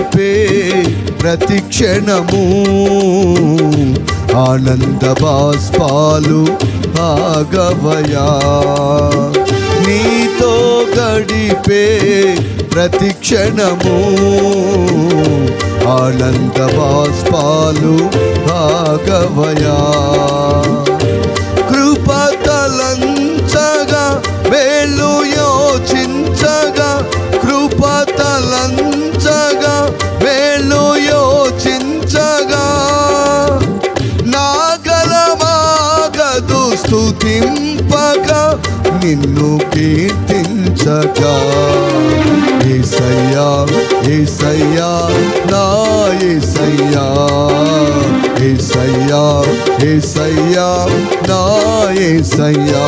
గడిపే ప్రతి క్షణము ఆనంద బాష్పాలు ఆగవయా. నీతో గడిపే ప్రతి క్షణము ఆనంద బాష్పాలు ఆగవయా. కృపతలంచగా వేళ్ళు యోచించగా, కృపతలంచగా వేళ్ళు యోచించగా, నా గలమాగదు స్తుతింపగా నిన్ను కీర్తించగా. యేసయ్యా యేసయ్యా నా యేసయ్యా, యేసయ్యా యేసయ్యా నా యేసయ్యా.